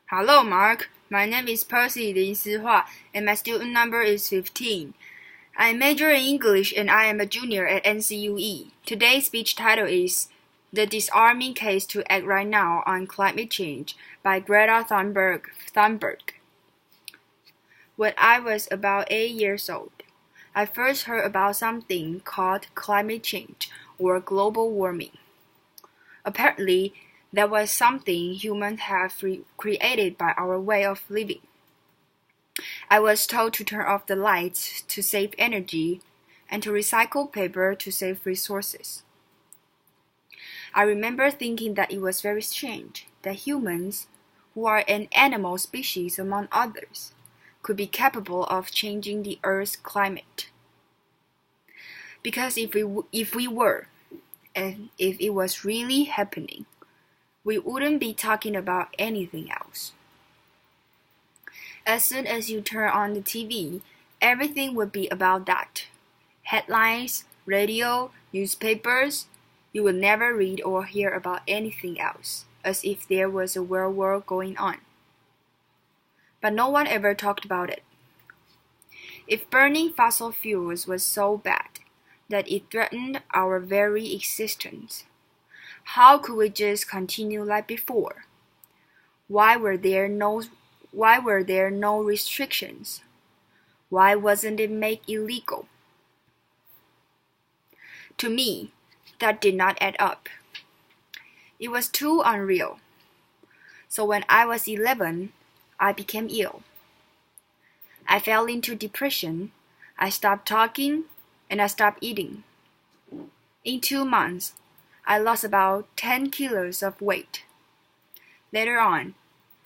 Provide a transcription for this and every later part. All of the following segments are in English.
Hello, Mark. My name is Percy Lin Sihua, and my student number is 15. I major in English and I am a junior at NCUE. Today's speech title is The Disarming Case to Act Right Now on Climate Change by Greta Thunberg. When I was about 8 years old, I first heard about something called climate change or global warming. Apparently, that was something humans have created by our way of living. I was told to turn off the lights to save energy and to recycle paper to save resources. I remember thinking that it was very strange that humans, who are an animal species among others, could be capable of changing the Earth's climate. Because if we were, and if it was really happening, we wouldn't be talking about anything else. As soon as you turn on the TV, everything would be about that. Headlines, radio, newspapers. You would never read or hear about anything else, as if there was a world war going on. But no one ever talked about it. If burning fossil fuels was so bad that it threatened our very existence, how could we just continue like before? Why were there no restrictions? Why wasn't it made illegal? To me, that did not add up. It was too unreal. So when I was 11, I became ill. I fell into depression, I stopped talking, and I stopped eating. In 2 months, I lost about 10 kilos of weight. Later on,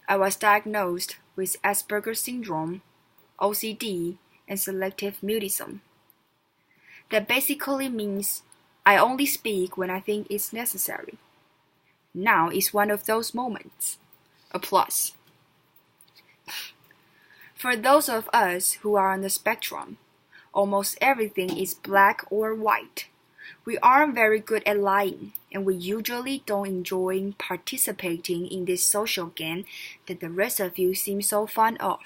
I was diagnosed with Asperger's syndrome, OCD, and selective mutism. That basically means I only speak when I think it's necessary. Now is one of those moments. Applause. For those of us who are on the spectrum, almost everything is black or white. We aren't very good at lying, and we usually don't enjoy participating in this social game that the rest of you seem so fond of.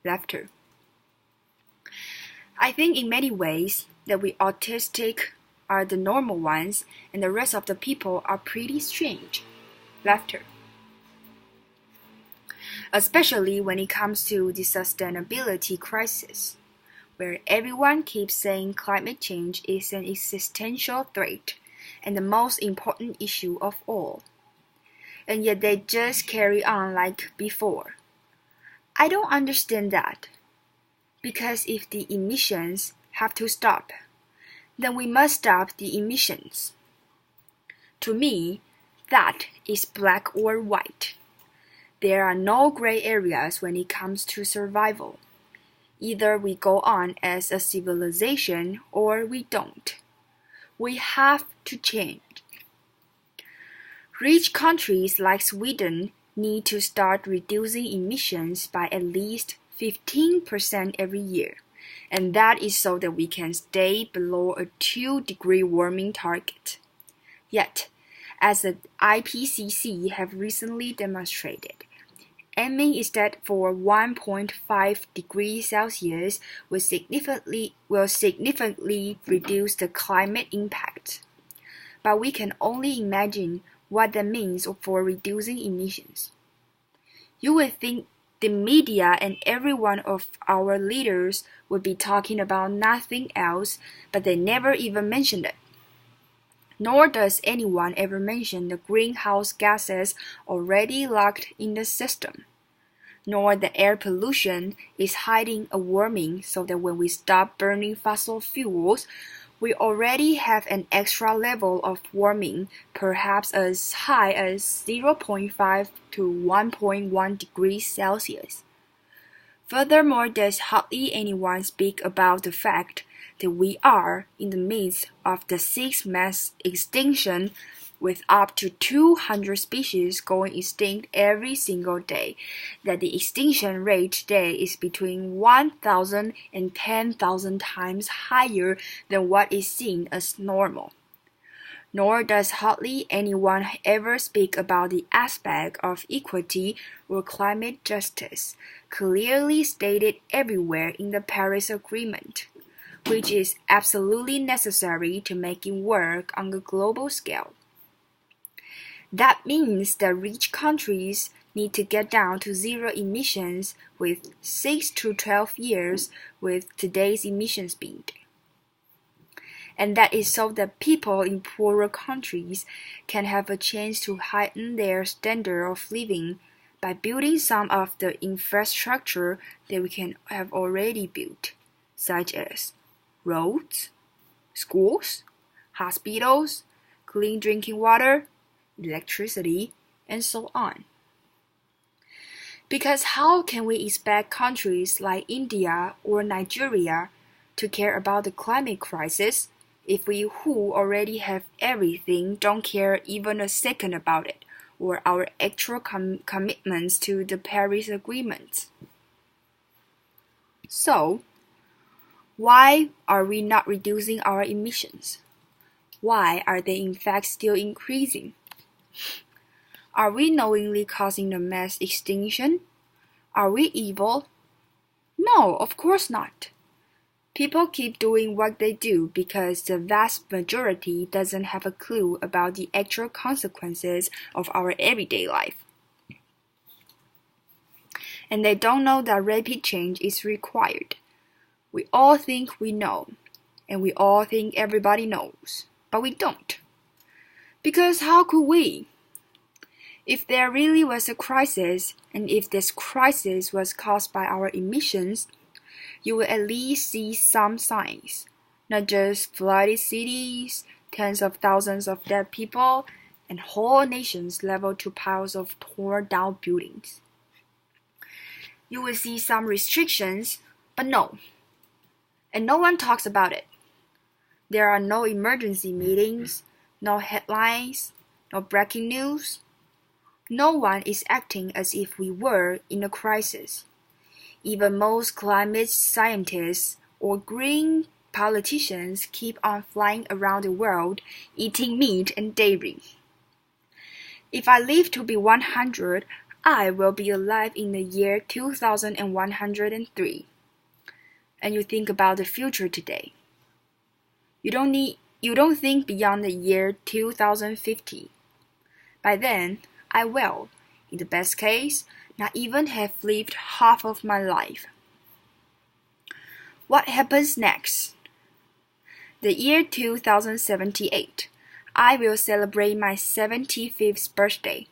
Laughter. I think in many ways that we autistic are the normal ones, and the rest of the people are pretty strange. Laughter. Especially when it comes to the sustainability crisis, where everyone keeps saying climate change is an existential threat and the most important issue of all. And yet they just carry on like before. I don't understand that. Because if the emissions have to stop, then we must stop the emissions. To me, that is black or white. There are no gray areas when it comes to survival. Either we go on as a civilization or we don't. We have to change. Rich countries like Sweden need to start reducing emissions by at least 15% every year, and that is so that we can stay below a 2-degree warming target. Yet, as the IPCC have recently demonstrated, aiming instead for 1.5 degrees Celsius will significantly reduce the climate impact. But we can only imagine what that means for reducing emissions. You would think the media and every one of our leaders would be talking about nothing else, but they never even mention it. Nor does anyone ever mention the greenhouse gases already locked in the system. Nor the air pollution is hiding a warming so that when we stop burning fossil fuels, we already have an extra level of warming, perhaps as high as 0.5 to 1.1 degrees Celsius. Furthermore, there's hardly anyone speak about the fact that we are in the midst of the 6th mass extinction, with up to 200 species going extinct every single day, that the extinction rate today is between 1,000 and 10,000 times higher than what is seen as normal. nor does hardly anyone ever speak about the aspect of equity or climate justice, clearly stated everywhere in the Paris Agreement, which is absolutely necessary to make it work on a global scale. That means that rich countries need to get down to zero emissions with 6 to 12 years with today's emission speed. And that is so that people in poorer countries can have a chance to heighten their standard of living by building some of the infrastructure that we can have already built, such as roads, schools, hospitals, clean drinking water, electricity, and so on. Because how can we expect countries like India or Nigeria to care about the climate crisis if we who already have everything don't care even a second about it, or our actual commitments to the Paris Agreement? So, why are we not reducing our emissions? Why are they in fact still increasing? Are we knowingly causing a mass extinction? Are we evil? No, of course not. People keep doing what they do because the vast majority doesn't have a clue about the actual consequences of our everyday life. And they don't know that rapid change is required. We all think we know, and we all think everybody knows, but we don't. Because how could we? If there really was a crisis, and if this crisis was caused by our emissions, you will at least see some signs, not just flooded cities, tens of thousands of dead people, and whole nations leveled to piles of torn down buildings. You will see some restrictions, but no. And no one talks about it. There are no emergency meetings, no headlines, no breaking news. No one is acting as if we were in a crisis. Even most climate scientists or green politicians keep on flying around the world, eating meat and dairy. If I live to be 100, I will be alive in the year 2103. And you think about the future today. You don't think beyond the year 2050. By then, I will, in the best case, not even have lived half of my life. What happens next? The year 2078, I will celebrate my 75th birthday.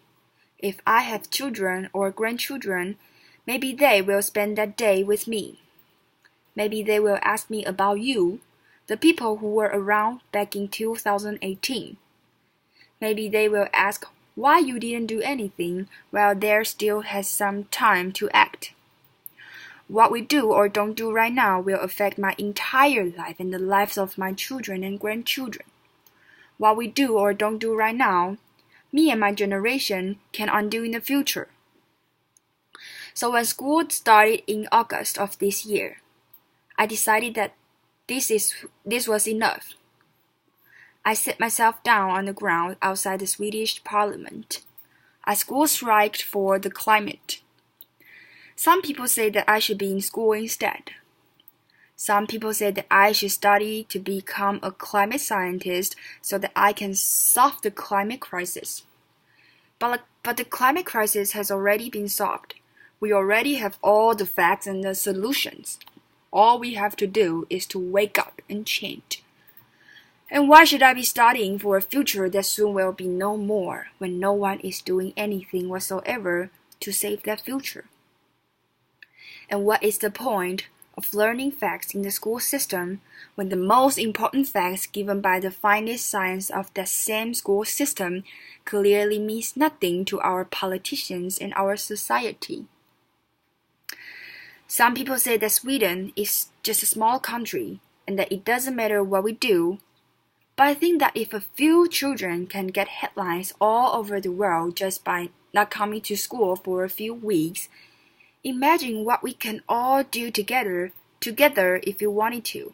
If I have children or grandchildren, maybe they will spend that day with me. Maybe they will ask me about you, the people who were around back in 2018. Maybe they will ask why you didn't do anything while there still has some time to act. What we do or don't do right now will affect my entire life and the lives of my children and grandchildren. What we do or don't do right now, me and my generation can undo in the future. So when school started in August of this year, I decided that this was enough. I sat myself down on the ground outside the Swedish parliament. I school striked for the climate. Some people say that I should be in school instead. Some people say that I should study to become a climate scientist so that I can solve the climate crisis. But the climate crisis has already been solved. We already have all the facts and the solutions. All we have to do is to wake up and change. And why should I be studying for a future that soon will be no more when no one is doing anything whatsoever to save that future? And what is the point of learning facts in the school system when the most important facts given by the finest science of that same school system clearly means nothing to our politicians and our society? Some people say that Sweden is just a small country and that it doesn't matter what we do. But I think that if a few children can get headlines all over the world just by not coming to school for a few weeks, imagine what we can all do together if we wanted to.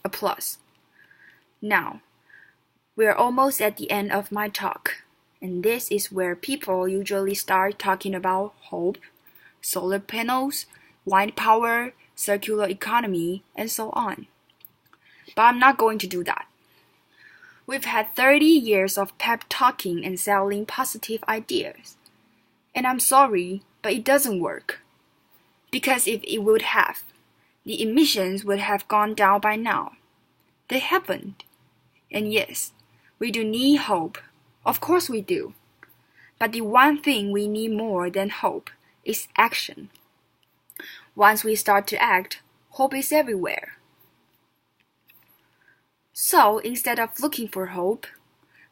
Applause. Now, We're almost at the end of my talk, and this is where people usually start talking about hope, solar panels, wind power, circular economy, and so on. But I'm not going to do that. We've had 30 years of pep talking and selling positive ideas. And I'm sorry, but it doesn't work. Because if it would have, the emissions would have gone down by now. They haven't. And yes, we do need hope. Of course we do. But the one thing we need more than hope is action. Once we start to act, hope is everywhere. So instead of looking for hope,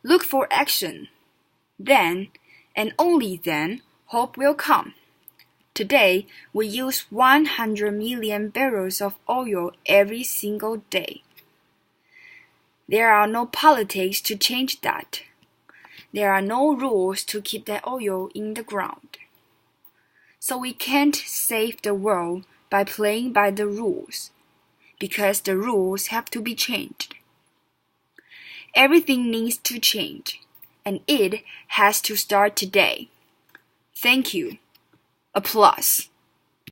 look for action. Then, and only then, hope will come. Today, we use 100 million barrels of oil every single day. There are no politics to change that. There are no rules to keep that oil in the ground. So we can't save the world by playing by the rules, because the rules have to be changed. Everything needs to change, and it has to start today. Thank you. Applause.